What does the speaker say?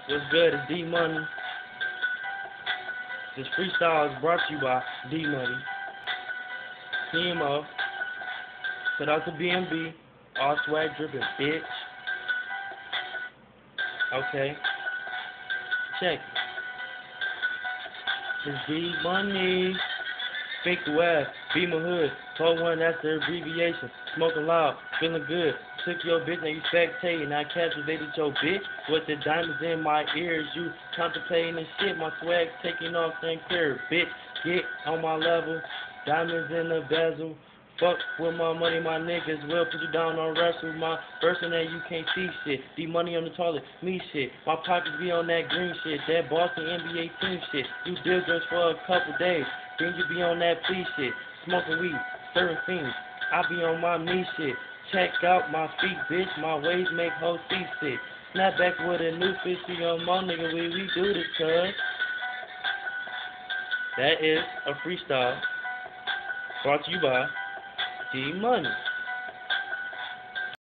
What's good? It's D Money. This freestyle is brought to you by D Money. CMO. Shout out to BMB. All swag dripping, bitch. Okay. Check it. It's D Money. Think the web, be my hood, told one that's the abbreviation, smoking loud, feeling good, took your bitch, now you spectating, I captivated your bitch, with the diamonds in my ears, you contemplating and shit, my swag taking off, ain't clear, bitch, get on my level, diamonds in the bezel, fuck with my money, my niggas will put you down on wrestle, my person that you can't see shit, D Money on the toilet, me shit, my pockets be on that green shit, that Boston NBA team shit, you builders for a couple days, then you be on that plea shit, smoking weed, serving fiends. I be on my me shit. Check out my feet, bitch. My ways make whole feet sick. Snap back with a new 50 on my nigga. We do this, cuz. That is a freestyle brought to you by D Money.